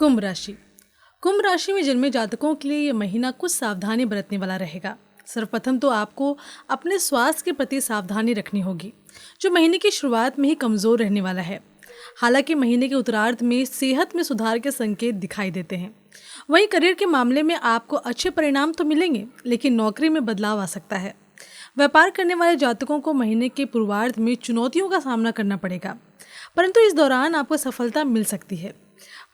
कुंभ राशि। कुंभ राशि में जन्मे जातकों के लिए ये महीना कुछ सावधानी बरतने वाला रहेगा। सर्वप्रथम तो आपको अपने स्वास्थ्य के प्रति सावधानी रखनी होगी, जो महीने की शुरुआत में ही कमजोर रहने वाला है। हालांकि महीने के उत्तरार्ध में सेहत में सुधार के संकेत दिखाई देते हैं। वहीं करियर के मामले में आपको अच्छे परिणाम तो मिलेंगे, लेकिन नौकरी में बदलाव आ सकता है। व्यापार करने वाले जातकों को महीने के पूर्वार्ध में चुनौतियों का सामना करना पड़ेगा, परंतु इस दौरान आपको सफलता मिल सकती है।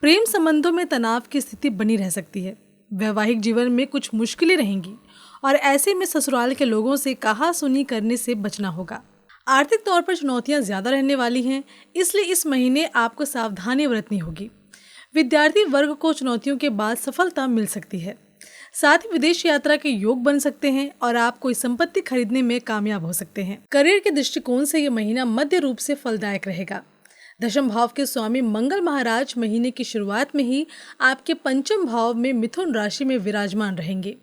प्रेम संबंधों में तनाव की स्थिति बनी रह सकती है। वैवाहिक जीवन में कुछ मुश्किलें रहेंगी और ऐसे में ससुराल के लोगों से कहा-सुनी करने से बचना होगा। आर्थिक तौर पर चुनौतियां ज्यादा रहने वाली हैं, इसलिए इस महीने आपको सावधानी बरतनी होगी। विद्यार्थी वर्ग को चुनौतियों के बाद सफलता मिल सकती है। साथ ही विदेश यात्रा के योग बन सकते हैं और आप कोई संपत्ति खरीदने में कामयाब हो सकते हैं। करियर के दृष्टिकोण से यह महीना मध्य रूप से फलदायक रहेगा। दशम भाव के स्वामी मंगल महाराज महीने की शुरुआत में ही आपके पंचम भाव में मिथुन राशि में विराजमान रहेंगे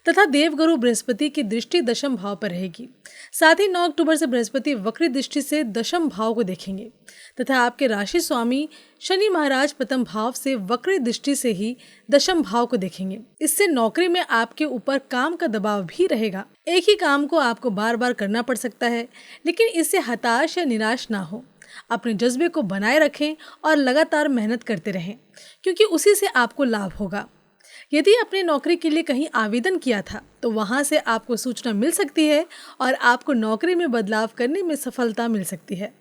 तथा देवगुरु बृहस्पति की दृष्टि दशम भाव पर रहेगी। साथ ही 9 अक्टूबर से बृहस्पति वक्री दृष्टि से दशम भाव को देखेंगे तथा आपके राशि स्वामी शनि महाराज प्रथम भाव से वक्री दृष्टि से ही दशम भाव को देखेंगे। इससे नौकरी में आपके ऊपर काम का दबाव भी रहेगा। एक ही काम को आपको बार बार करना पड़ सकता है, लेकिन इससे हताश या निराश ना हो। अपने जज्बे को बनाए रखें और लगातार मेहनत करते रहें, क्योंकि उसी से आपको लाभ होगा। यदि आपने नौकरी के लिए कहीं आवेदन किया था तो वहां से आपको सूचना मिल सकती है और आपको नौकरी में बदलाव करने में सफलता मिल सकती है।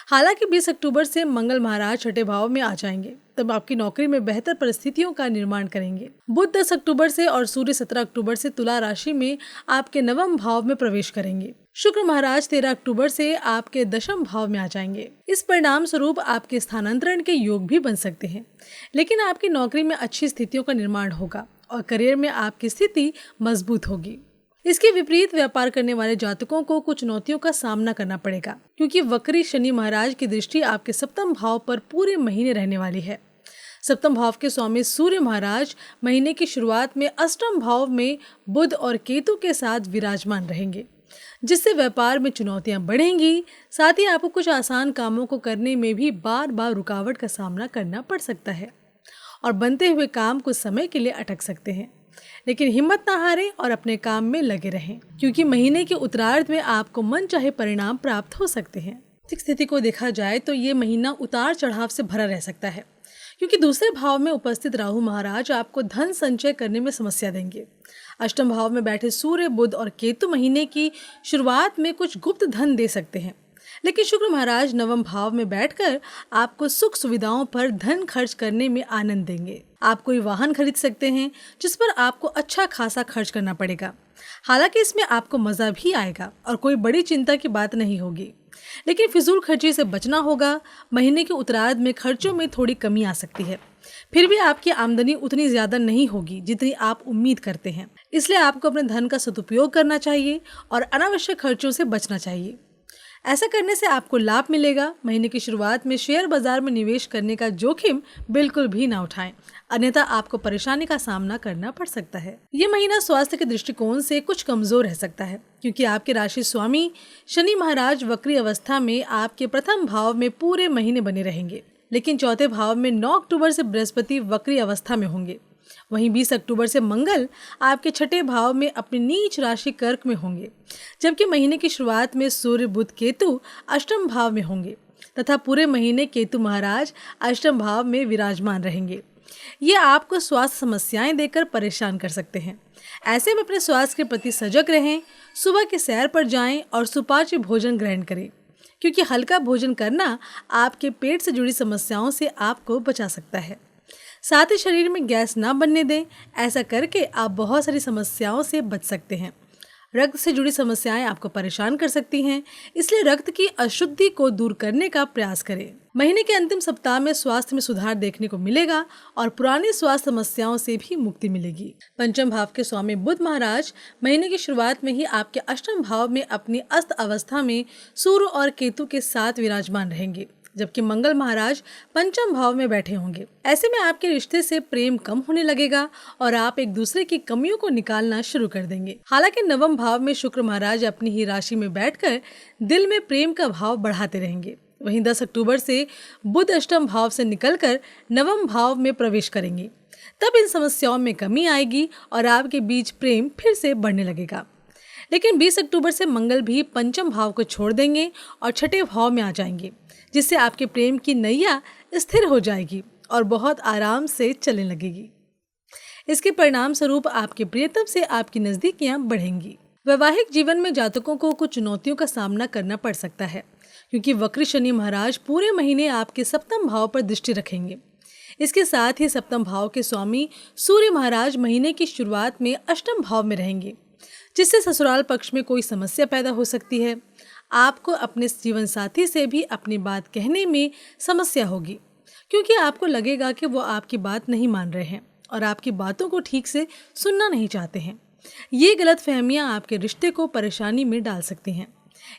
हालांकि 20 अक्टूबर से मंगल महाराज छठे भाव में आ जाएंगे, तब आपकी नौकरी में बेहतर परिस्थितियों का निर्माण करेंगे। बुध 10 अक्टूबर से और सूर्य 17 अक्टूबर से तुला राशि में आपके नवम भाव में प्रवेश करेंगे। शुक्र महाराज 13 अक्टूबर से आपके दशम भाव में आ जाएंगे। इस परिणाम स्वरूप आपके स्थानांतरण के योग भी बन सकते हैं, लेकिन आपकी नौकरी में अच्छी स्थितियों का निर्माण होगा और करियर में आपकी स्थिति मजबूत होगी। इसके विपरीत व्यापार करने वाले जातकों को कुछ चुनौतियों का सामना करना पड़ेगा, क्योंकि वक्री शनि महाराज की दृष्टि आपके सप्तम भाव पर पूरे महीने रहने वाली है। सप्तम भाव के स्वामी सूर्य महाराज महीने की शुरुआत में अष्टम भाव में बुध और केतु के साथ विराजमान रहेंगे, जिससे व्यापार में चुनौतियां बढ़ेंगी। साथ ही आपको कुछ आसान कामों को करने में भी बार बार रुकावट का सामना करना पड़ सकता है और बनते हुए काम कुछ समय के लिए अटक सकते हैं। लेकिन हिम्मत ना हारें और अपने काम में लगे रहें, क्योंकि महीने के उत्तरार्ध में आपको मन चाहे परिणाम प्राप्त हो सकते हैं। आर्थिक स्थिति को देखा जाए तो ये महीना उतार चढ़ाव से भरा रह सकता है, क्योंकि दूसरे भाव में उपस्थित राहु महाराज आपको धन संचय करने में समस्या देंगे। अष्टम भाव में बैठे सूर्य, बुध और केतु महीने की शुरुआत में कुछ गुप्त धन दे सकते हैं, लेकिन शुक्र महाराज नवम भाव में बैठकर आपको सुख सुविधाओं पर धन खर्च करने में आनंद देंगे। आप कोई वाहन खरीद सकते हैं, जिस पर आपको अच्छा खासा खर्च करना पड़ेगा। हालांकि इसमें आपको मजा भी आएगा और कोई बड़ी चिंता की बात नहीं होगी, लेकिन फिजूल खर्ची से बचना होगा। महीने के उत्तरार्ध में खर्चों में थोड़ी कमी आ सकती है, फिर भी आपकी आमदनी उतनी ज्यादा नहीं होगी जितनी आप उम्मीद करते हैं। इसलिए आपको अपने धन का सदुपयोग करना चाहिए और अनावश्यक खर्चों से बचना चाहिए। ऐसा करने से आपको लाभ मिलेगा। महीने की शुरुआत में शेयर बाजार में निवेश करने का जोखिम बिल्कुल भी ना उठाएं, अन्यथा आपको परेशानी का सामना करना पड़ सकता है। ये महीना स्वास्थ्य के दृष्टिकोण से कुछ कमजोर रह सकता है, क्योंकि आपके राशि स्वामी शनि महाराज वक्री अवस्था में आपके प्रथम भाव में पूरे महीने बने रहेंगे, लेकिन चौथे भाव में 9 अक्टूबर से बृहस्पति वक्री अवस्था में होंगे। वहीं 20 अक्टूबर से मंगल आपके छठे भाव में अपनी नीच राशि कर्क में होंगे, जबकि महीने की शुरुआत में सूर्य, बुध, केतु अष्टम भाव में होंगे तथा पूरे महीने केतु महाराज अष्टम भाव में विराजमान रहेंगे। ये आपको स्वास्थ्य समस्याएं देकर परेशान कर सकते हैं। ऐसे में अपने स्वास्थ्य के प्रति सजग रहें। सुबह की सैर पर जाएं और सुपाच्य भोजन ग्रहण करें, क्योंकि हल्का भोजन करना आपके पेट से जुड़ी समस्याओं से आपको बचा सकता है। साथ ही शरीर में गैस ना बनने दें। ऐसा करके आप बहुत सारी समस्याओं से बच सकते हैं। रक्त से जुड़ी समस्याएं आपको परेशान कर सकती हैं, इसलिए रक्त की अशुद्धि को दूर करने का प्रयास करें। महीने के अंतिम सप्ताह में स्वास्थ्य में सुधार देखने को मिलेगा और पुरानी स्वास्थ्य समस्याओं से भी मुक्ति मिलेगी। पंचम भाव के स्वामी बुध महाराज महीने की शुरुआत में ही आपके अष्टम भाव में अपनी अस्त अवस्था में सूर्य और केतु के साथ विराजमान रहेंगे, जबकि मंगल महाराज पंचम भाव में बैठे होंगे। ऐसे में आपके रिश्ते से प्रेम कम होने लगेगा और आप एक दूसरे की कमियों को निकालना शुरू कर देंगे। हालांकि नवम भाव में शुक्र महाराज अपनी ही राशि में बैठकर दिल में प्रेम का भाव बढ़ाते रहेंगे। वहीं 10 अक्टूबर से बुध अष्टम भाव से निकलकर नवम भाव में प्रवेश करेंगे। तब इन समस्याओं में कमी आएगी और आपके बीच प्रेम फिर से बढ़ने लगेगा। लेकिन 20 अक्टूबर से मंगल भी पंचम भाव को छोड़ देंगे और छठे भाव में आ जाएंगे, जिससे आपके प्रेम की नैया स्थिर हो जाएगी और बहुत आराम से चलने लगेगी। इसके परिणाम स्वरूप आपके प्रियतम से आपकी नजदीकियां बढ़ेंगी। वैवाहिक जीवन में जातकों को कुछ चुनौतियों का सामना करना पड़ सकता है, क्योंकि वक्री शनि महाराज पूरे महीने आपके सप्तम भाव पर दृष्टि रखेंगे। इसके साथ ही सप्तम भाव के स्वामी सूर्य महाराज महीने की शुरुआत में अष्टम भाव में रहेंगे, जिससे ससुराल पक्ष में कोई समस्या पैदा हो सकती है। आपको अपने जीवन साथी से भी अपनी बात कहने में समस्या होगी, क्योंकि आपको लगेगा कि वो आपकी बात नहीं मान रहे हैं और आपकी बातों को ठीक से सुनना नहीं चाहते हैं। ये गलतफहमियां आपके रिश्ते को परेशानी में डाल सकती हैं,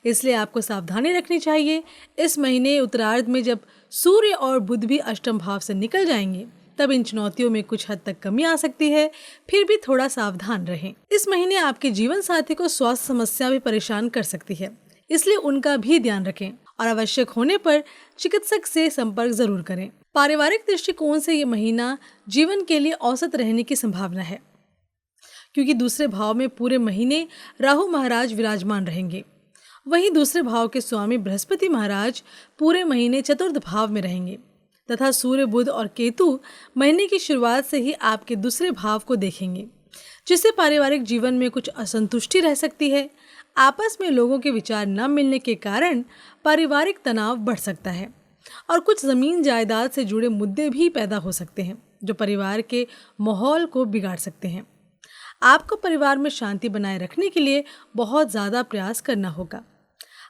इसलिए आपको सावधानी रखनी चाहिए। इस महीने उत्तरार्ध में जब सूर्य और बुध भी अष्टम भाव से निकल जाएंगे, तब इन चुनौतियों में कुछ हद तक कमी आ सकती है। फिर भी थोड़ा सावधान रहें। इस महीने आपके जीवन साथी को स्वास्थ्य समस्या भी परेशान कर सकती है, इसलिए उनका भी ध्यान रखें और आवश्यक होने पर चिकित्सक से संपर्क जरूर करें। पारिवारिक दृष्टिकोण से ये महीना जीवन के लिए औसत रहने की संभावना है, क्योंकि दूसरे भाव में पूरे महीने राहु महाराज विराजमान रहेंगे। वहीं दूसरे भाव के स्वामी बृहस्पति महाराज पूरे महीने चतुर्थ भाव में रहेंगे तथा सूर्य, बुध और केतु महीने की शुरुआत से ही आपके दूसरे भाव को देखेंगे, जिससे पारिवारिक जीवन में कुछ असंतुष्टि रह सकती है। आपस में लोगों के विचार न मिलने के कारण पारिवारिक तनाव बढ़ सकता है और कुछ जमीन जायदाद से जुड़े मुद्दे भी पैदा हो सकते हैं, जो परिवार के माहौल को बिगाड़ सकते हैं। आपको परिवार में शांति बनाए रखने के लिए बहुत ज़्यादा प्रयास करना होगा।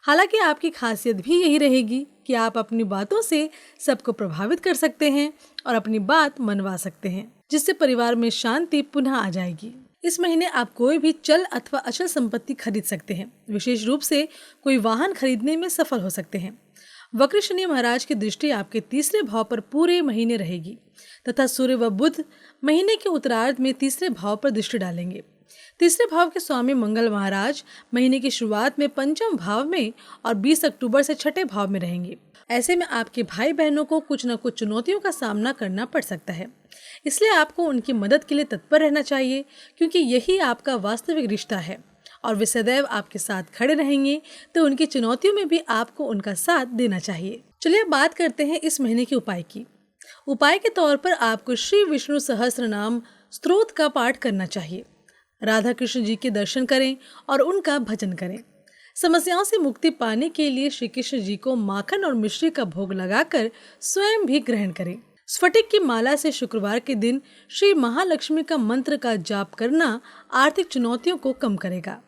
हालांकि आपकी खासियत भी यही रहेगी कि आप अपनी बातों से सबको प्रभावित कर सकते हैं और अपनी बात मनवा सकते हैं, जिससे परिवार में शांति पुनः आ जाएगी। इस महीने आप कोई भी चल अथवा अचल संपत्ति खरीद सकते हैं। विशेष रूप से कोई वाहन खरीदने में सफल हो सकते हैं। वक्र शनि महाराज की दृष्टि आपके तीसरे भाव पर पूरे महीने रहेगी तथा सूर्य व बुध महीने के उत्तरार्ध में तीसरे भाव पर दृष्टि डालेंगे। तीसरे भाव के स्वामी मंगल महाराज महीने की शुरुआत में पंचम भाव में और 20 अक्टूबर से छठे भाव में रहेंगे। ऐसे में आपके भाई बहनों को कुछ न कुछ चुनौतियों का सामना करना पड़ सकता है, इसलिए आपको उनकी मदद के लिए तत्पर रहना चाहिए, क्योंकि यही आपका वास्तविक रिश्ता है और वे सदैव आपके साथ खड़े रहेंगे, तो उनकी चुनौतियों में भी आपको उनका साथ देना चाहिए। चलिए अब बात करते हैं इस महीने के उपाय की। उपाय के तौर पर आपको श्री विष्णु सहस्त्र नाम स्तोत्र का पाठ करना चाहिए। राधा कृष्ण जी के दर्शन करें और उनका भजन करें। समस्याओं से मुक्ति पाने के लिए श्री कृष्ण जी को माखन और मिश्री का भोग लगाकर स्वयं भी ग्रहण करें। स्फटिक की माला से शुक्रवार के दिन श्री महालक्ष्मी का मंत्र का जाप करना आर्थिक चुनौतियों को कम करेगा।